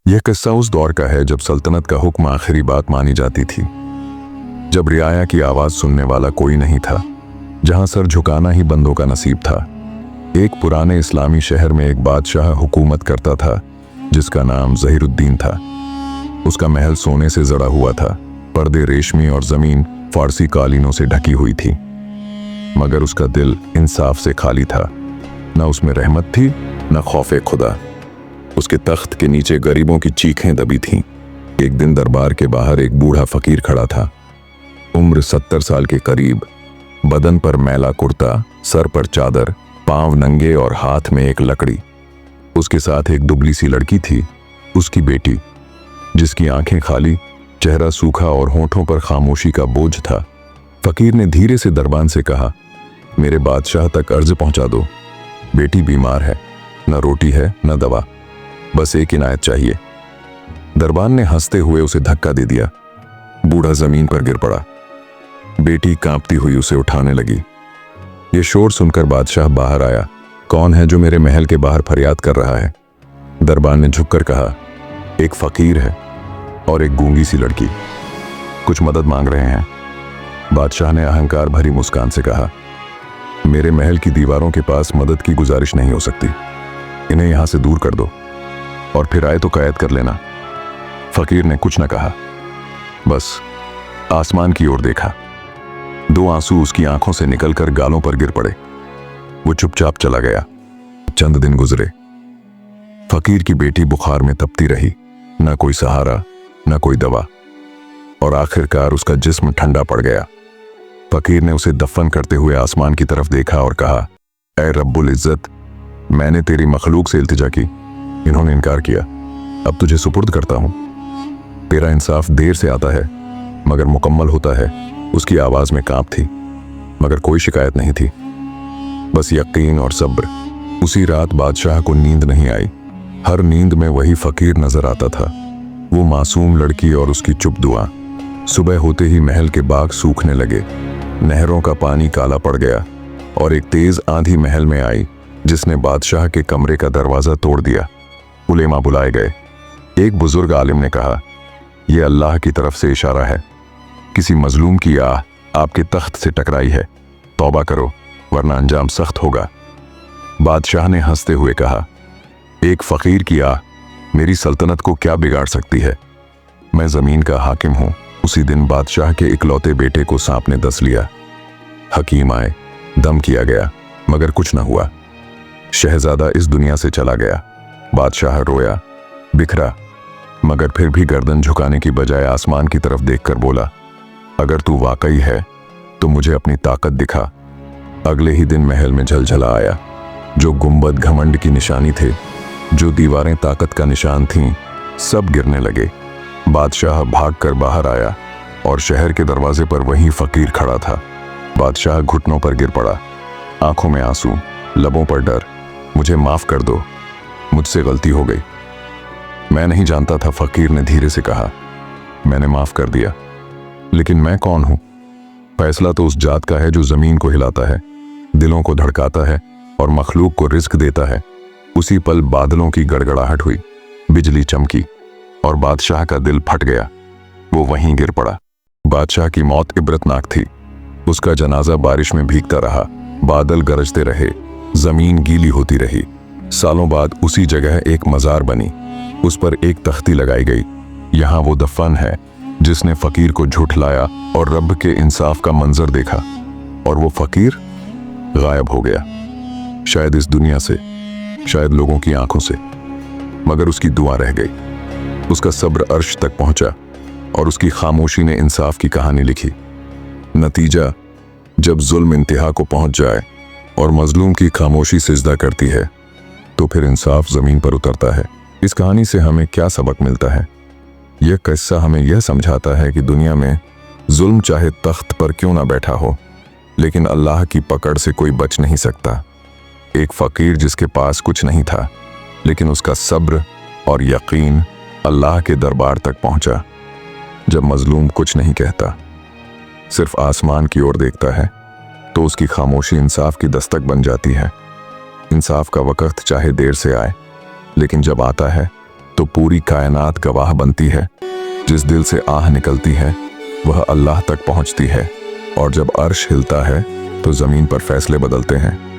यह किस्सा उस दौर का है जब सल्तनत का हुक्म आखिरी बात मानी जाती थी, जब रियाया की आवाज सुनने वाला कोई नहीं था, जहां सर झुकाना ही बंदों का नसीब था। एक पुराने इस्लामी शहर में एक बादशाह हुकूमत करता था जिसका नाम ज़हीरुद्दीन था। उसका महल सोने से जड़ा हुआ था, पर्दे रेशमी और जमीन फारसी कालीनों से ढकी हुई थी, मगर उसका दिल इंसाफ से खाली था। न उसमें रहमत थी, न खौफे खुदा। उसके तख्त के नीचे गरीबों की चीखें दबी थीं। एक दिन दरबार के बाहर एक बूढ़ा फकीर खड़ा था, उम्र 70 साल के करीब, बदन पर मैला कुर्ता, सर पर चादर, पांव नंगे और हाथ में एक लकड़ी। उसके साथ एक दुबली सी लड़की थी, उसकी बेटी, जिसकी आंखें खाली, चेहरा सूखा और होठों पर खामोशी का बोझ था। फकीर ने धीरे से दरबान से कहा, मेरे बादशाह तक अर्ज पहुंचा दो। बेटी बीमार है, न रोटी है न दवा, बस एक इनायत चाहिए। दरबान ने हंसते हुए उसे धक्का दे दिया। बूढ़ा जमीन पर गिर पड़ा। बेटी कांपती हुई उसे उठाने लगी। ये शोर सुनकर बादशाह बाहर आया। कौन है जो मेरे महल के बाहर फरियाद कर रहा है? दरबान ने झुककर कहा, एक फकीर है और एक गूंगी सी लड़की, कुछ मदद मांग रहे हैं। बादशाह ने अहंकार भरी मुस्कान से कहा, मेरे महल की दीवारों के पास मदद की गुजारिश नहीं हो सकती। इन्हें यहां से दूर कर दो और फिर आए तो कैद कर लेना। फकीर ने कुछ न कहा, बस आसमान की ओर देखा। 2 आंसू उसकी आंखों से निकलकर गालों पर गिर पड़े। वो चुपचाप चला गया। चंद दिन गुजरे। फकीर की बेटी बुखार में तपती रही, न कोई सहारा न कोई दवा, और आखिरकार उसका जिस्म ठंडा पड़ गया। फकीर ने उसे दफन करते हुए आसमान की तरफ देखा और कहा, ऐ रब्बुल इज्जत, मैंने तेरी मखलूक से इल्तिजा की, इन्होंने इनकार किया, अब तुझे सुपुर्द करता हूं। तेरा इंसाफ देर से आता है मगर मुकम्मल होता है। उसकी आवाज में कांप थी, मगर कोई शिकायत नहीं थी, बस यकीन और सब्र। उसी रात बादशाह को नींद नहीं आई। हर नींद में वही फकीर नजर आता था, वो मासूम लड़की और उसकी चुप दुआ। सुबह होते ही महल के बाग सूखने लगे, नहरों का पानी काला पड़ गया और एक तेज आंधी महल में आई जिसने बादशाह के कमरे का दरवाजा तोड़ दिया। उलेमा बुलाए गए। एक बुजुर्ग आलिम ने कहा, यह अल्लाह की तरफ से इशारा है, किसी मजलूम की आह आपके तख्त से टकराई है, तौबा करो वरना अंजाम सख्त होगा। बादशाह ने हंसते हुए कहा, एक फकीर की आह मेरी सल्तनत को क्या बिगाड़ सकती है? मैं जमीन का हाकिम हूं। उसी दिन बादशाह के इकलौते बेटे को सांप ने डस लिया। हकीम आए, दम किया गया, मगर कुछ न हुआ। शहजादा इस दुनिया से चला गया। बादशाह रोया, बिखरा, मगर फिर भी गर्दन झुकाने की बजाय आसमान की तरफ देखकर बोला, अगर तू वाकई है तो मुझे अपनी ताकत दिखा। अगले ही दिन महल में झलझला आया। जो गुंबद घमंड की निशानी थे, जो दीवारें ताकत का निशान थीं, सब गिरने लगे। बादशाह भागकर बाहर आया और शहर के दरवाजे पर वही फकीर खड़ा था। बादशाह घुटनों पर गिर पड़ा, आंखों में आंसू, लबों पर डर। मुझे माफ कर दो, मुझसे गलती हो गई। मैं नहीं जानता था, फकीर ने धीरे से कहा। मैंने माफ कर दिया, लेकिन मैं कौन हूं? फैसला तो उस जात का है जो जमीन को हिलाता है, दिलों को धड़काता है और मखलूक को रिस्क देता है। उसी पल बादलों की गड़गड़ाहट हुई, बिजली चमकी और बादशाह का दिल फट गया। वो वहीं गिर पड़ा। बादशाह की मौत इबरतनाक थी। उसका जनाजा बारिश में भीगता रहा, बादल गरजते रहे, जमीन गीली होती रही। सालों बाद उसी जगह एक मजार बनी, उस पर एक तख्ती लगाई गई। यहाँ वो दफन है जिसने फकीर को झुठलाया और रब के इंसाफ का मंजर देखा, और वो फकीर गायब हो गया, शायद इस दुनिया से, शायद लोगों की आंखों से, मगर उसकी दुआ रह गई। उसका सब्र अर्श तक पहुंचा और उसकी खामोशी ने इंसाफ की कहानी लिखी। नतीजा, जब जुल्म इंतहा को पहुंच जाए और मजलूम की खामोशी सिजदा करती है, तो फिर इंसाफ जमीन पर उतरता है। इस कहानी से हमें क्या सबक मिलता है? यह किस्सा हमें यह समझाता है कि दुनिया में जुल्म चाहे तख्त पर क्यों ना बैठा हो, लेकिन अल्लाह की पकड़ से कोई बच नहीं सकता। एक फकीर जिसके पास कुछ नहीं था, लेकिन उसका सब्र और यकीन अल्लाह के दरबार तक पहुंचा। जब मजलूम कुछ नहीं कहता, सिर्फ आसमान की ओर देखता है, तो उसकी खामोशी इंसाफ की दस्तक बन जाती है। इंसाफ का वक्त चाहे देर से आए, लेकिन जब आता है तो पूरी कायनात गवाह बनती है। जिस दिल से आह निकलती है वह अल्लाह तक पहुंचती है, और जब अर्श हिलता है तो जमीन पर फैसले बदलते हैं।